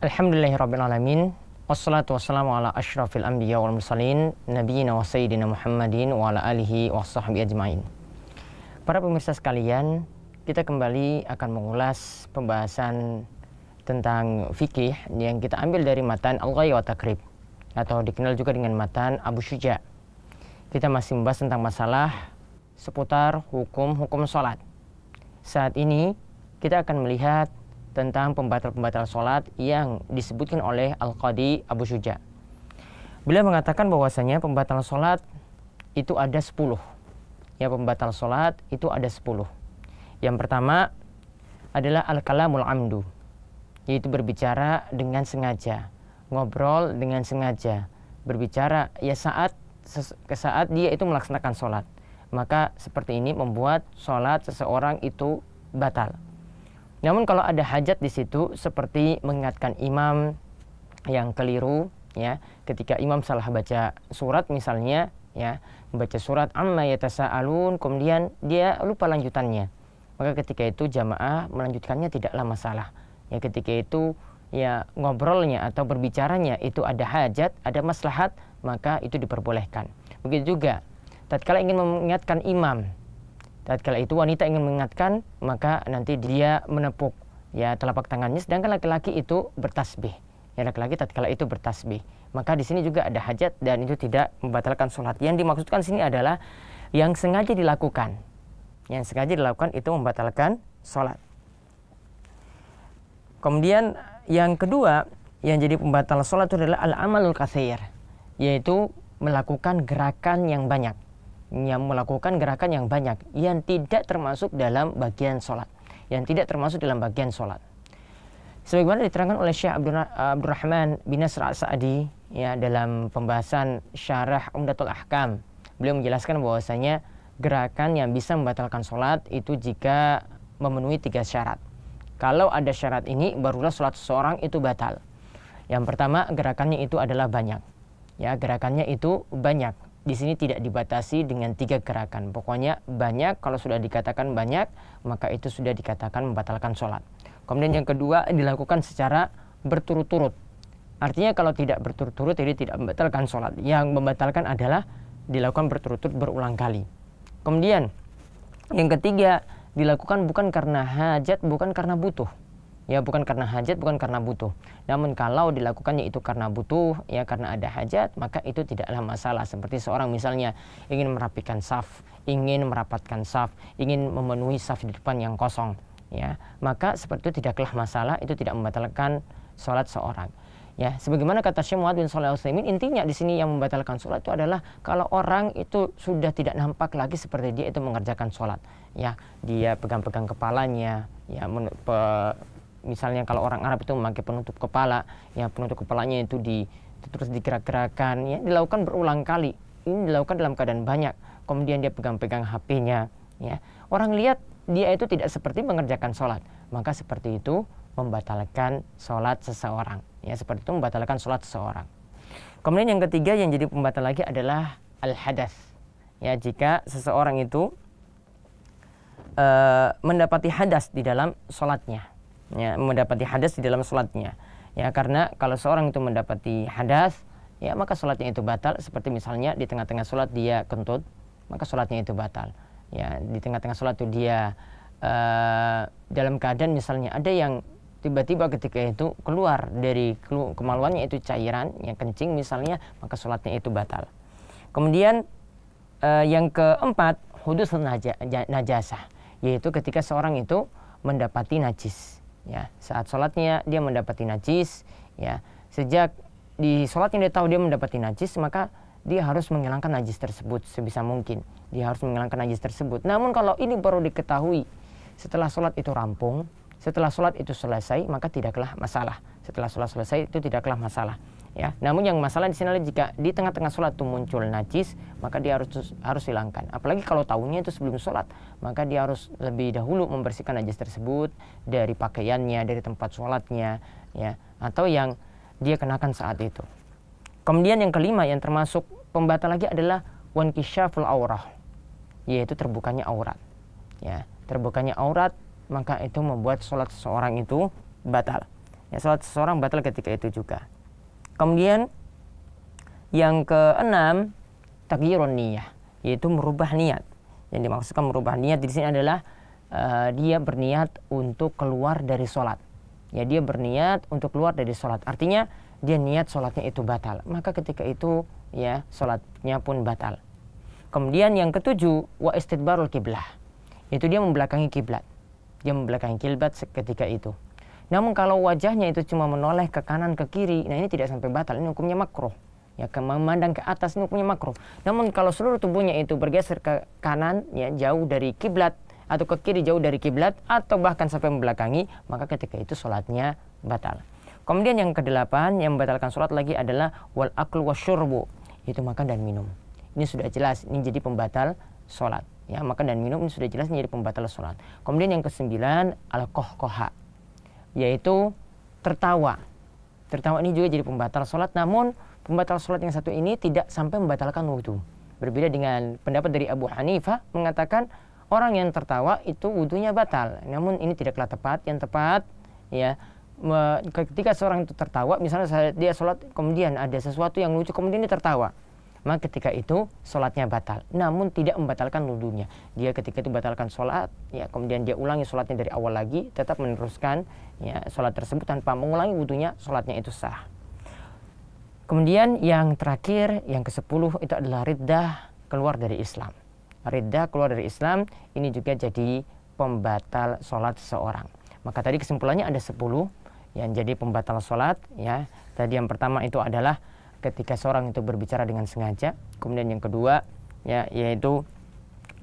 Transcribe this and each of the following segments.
Alhamdulillahirrabbilalamin. Wassalatu wassalamu ala ashrafil anbiya wal mursalin nabiyina wa sayyidina Muhammadin wa ala alihi wa sahbihi ajma'in. Para pemirsa sekalian, kita kembali akan mengulas pembahasan tentang fikih yang kita ambil dari matan Al-Ghaya wa Taqrib, atau dikenal juga dengan matan Abu Syuja. Kita masih membahas tentang masalah seputar hukum-hukum sholat. Saat ini kita akan melihat tentang pembatal-pembatal sholat yang disebutkan oleh Al-Qadi Abu Syuja. Beliau mengatakan bahwasanya pembatal sholat itu ada 10. Ya, pembatal sholat itu ada 10. Yang pertama adalah al-kalamul amdu, yaitu berbicara dengan sengaja, ngobrol dengan sengaja, berbicara ya saat dia itu melaksanakan sholat. Maka seperti ini membuat sholat seseorang itu batal. Namun kalau ada hajat di situ, seperti mengingatkan imam yang keliru, ya, ketika imam salah baca surat misalnya, ya, membaca surat amma yatasaalun, kemudian dia lupa lanjutannya, maka ketika itu jamaah melanjutkannya tidaklah masalah. Ya, ketika itu ya ngobrolnya atau berbicaranya itu ada hajat, ada maslahat, maka itu diperbolehkan. Begitu juga tatkala ingin mengingatkan imam, tatkala itu wanita ingin mengingatkan, maka nanti dia menepuk ya telapak tangannya, sedangkan laki-laki itu bertasbih. Ya, laki-laki tatkala itu bertasbih. Maka di sini juga ada hajat dan itu tidak membatalkan sholat. Yang dimaksudkan sini adalah yang sengaja dilakukan. Yang sengaja dilakukan itu membatalkan sholat. Kemudian yang kedua yang jadi pembatal sholat itu adalah al-amalul katsir, yaitu melakukan gerakan yang banyak. Yang melakukan gerakan yang banyak yang tidak termasuk dalam bagian sholat, sebagaimana diterangkan oleh Syekh Abdurrahman bin Nasr As-Sa'di ya dalam pembahasan Syarah Umdatul Ahkam. Beliau menjelaskan bahwasanya gerakan yang bisa membatalkan sholat itu jika memenuhi 3 syarat. Kalau ada syarat ini, barulah sholat seseorang itu batal. Yang pertama, gerakannya itu adalah banyak. Ya, gerakannya itu banyak. Di sini tidak dibatasi dengan 3 gerakan. Pokoknya banyak, kalau sudah dikatakan banyak, maka itu sudah dikatakan membatalkan sholat. Kemudian yang kedua, dilakukan secara berturut-turut. Artinya kalau tidak berturut-turut, jadi tidak membatalkan sholat. Yang membatalkan adalah dilakukan berturut-turut berulang kali. Kemudian yang ketiga, dilakukan bukan karena hajat, bukan karena butuh. Ya, bukan karena hajat, bukan karena butuh. Namun kalau dilakukannya itu karena butuh, ya karena ada hajat, maka itu tidaklah masalah. Seperti seorang misalnya ingin merapikan saf, ingin merapatkan saf, ingin memenuhi saf di depan yang kosong, ya, maka seperti itu tidaklah masalah, itu tidak membatalkan sholat seorang. Ya, sebagaimana kata Syekh Muhammad bin Shalih Al-Utsaimin, intinya di sini yang membatalkan sholat itu adalah kalau orang itu sudah tidak nampak lagi seperti dia itu mengerjakan sholat. Ya, dia pegang-pegang kepalanya, ya, misalnya kalau orang Arab itu memakai penutup kepala, ya penutup kepalanya itu terus digerak-gerakan, ya dilakukan berulang kali. Ini dilakukan dalam keadaan banyak. Kemudian dia pegang-pegang HP-nya, ya. Orang lihat dia itu tidak seperti mengerjakan sholat, maka seperti itu membatalkan sholat seseorang. Ya, seperti itu membatalkan sholat seseorang. Kemudian yang ketiga yang jadi pembatal lagi adalah al-hadas. Ya, jika seseorang itu mendapati hadas di dalam sholatnya. Ya, mendapati hadas di dalam sholatnya. Ya, karena kalau seorang itu mendapati hadas, ya maka sholatnya itu batal. Seperti misalnya di tengah-tengah sholat dia kentut, maka sholatnya itu batal. Ya, di tengah-tengah sholat itu dia dalam keadaan misalnya ada yang tiba-tiba ketika itu keluar dari kemaluannya itu cairan yang kencing misalnya, maka sholatnya itu batal. Kemudian yang keempat, hudus najasah, yaitu ketika seorang itu mendapati najis. Ya, saat sholatnya dia mendapati najis, ya, sejak di sholatnya dia tahu dia mendapati najis, maka dia harus menghilangkan najis tersebut sebisa mungkin. Dia harus menghilangkan najis tersebut. Namun kalau ini baru diketahui setelah sholat itu rampung, setelah sholat itu selesai, maka tidaklah masalah. Setelah sholat selesai itu tidaklah masalah. Ya, namun yang masalah di sini adalah jika di tengah-tengah sholat itu muncul najis, maka dia harus hilangkan. Apalagi kalau tahunya itu sebelum sholat, maka dia harus lebih dahulu membersihkan najis tersebut dari pakaiannya, dari tempat sholatnya, ya, atau yang dia kenakan saat itu. Kemudian yang kelima yang termasuk pembatal lagi adalah wankishaful aurah, yaitu terbukanya aurat. Ya, terbukanya aurat, maka itu membuat sholat seseorang itu batal. Ya, sholat seseorang batal ketika itu juga. Kemudian yang keenam, taghyirun niyah, yaitu merubah niat. Yang dimaksudkan merubah niat di sini adalah dia berniat untuk keluar dari sholat. Ya, dia berniat untuk keluar dari sholat. Artinya dia niat sholatnya itu batal. Maka ketika itu ya sholatnya pun batal. Kemudian yang ketujuh, wa istidbarul kiblah. Itu dia membelakangi kiblat. Dia membelakangi kiblat ketika itu. Namun kalau wajahnya itu cuma menoleh ke kanan ke kiri, nah ini tidak sampai batal, ini hukumnya makruh. Ya, memandang ke atas ini hukumnya makruh. Namun kalau seluruh tubuhnya itu bergeser ke kanan, ya jauh dari kiblat, atau ke kiri jauh dari kiblat, atau bahkan sampai membelakangi, maka ketika itu sholatnya batal. Kemudian yang kedelapan yang membatalkan sholat lagi adalah wal aklu wasyurbu, itu makan dan minum. Ini sudah jelas, ini jadi pembatal sholat. Ya, makan dan minum ini sudah jelas menjadi pembatal sholat. Kemudian yang kesembilan al-kohkoha, yaitu tertawa. Tertawa ini juga jadi pembatal sholat, namun pembatal sholat yang satu ini tidak sampai membatalkan wudhu. Berbeda dengan pendapat dari Abu Hanifah mengatakan orang yang tertawa itu wudhunya batal. Namun ini tidaklah tepat. Yang tepat ya, ketika seorang itu tertawa, misalnya dia sholat kemudian ada sesuatu yang lucu kemudian dia tertawa, maka ketika itu sholatnya batal, namun tidak membatalkan wudhunya. Dia ketika itu batalkan sholat, ya kemudian dia ulangi sholatnya dari awal lagi, tetap meneruskan ya sholat tersebut tanpa mengulangi wudhunya, sholatnya itu sah. Kemudian yang terakhir, yang ke-10 itu adalah riddah, keluar dari Islam. Riddah, keluar dari Islam, ini juga jadi pembatal sholat seseorang. Maka tadi kesimpulannya ada 10 yang jadi pembatal sholat. Ya, tadi yang pertama itu adalah ketika seorang itu berbicara dengan sengaja. Kemudian yang kedua ya, yaitu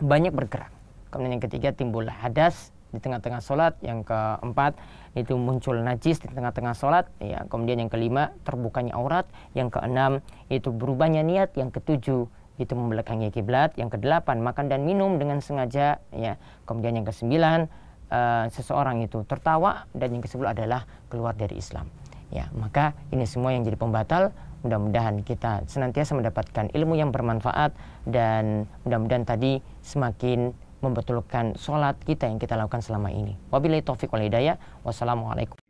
banyak bergerak. Kemudian yang ketiga timbul hadas di tengah-tengah sholat. Yang keempat itu muncul najis di tengah-tengah sholat. Ya, kemudian yang kelima terbukanya aurat. Yang keenam itu berubahnya niat. Yang ketujuh itu membelakangi kiblat. Yang kedelapan makan dan minum dengan sengaja. Ya, kemudian yang kesembilan seseorang itu tertawa. Dan yang ke-10 adalah keluar dari Islam. Ya, maka ini semua yang jadi pembatal. Mudah-mudahan kita senantiasa mendapatkan ilmu yang bermanfaat, dan mudah-mudahan tadi semakin membetulkan sholat kita yang kita lakukan selama ini. Wabillahi taufiq wal hidayah. Wassalamualaikum.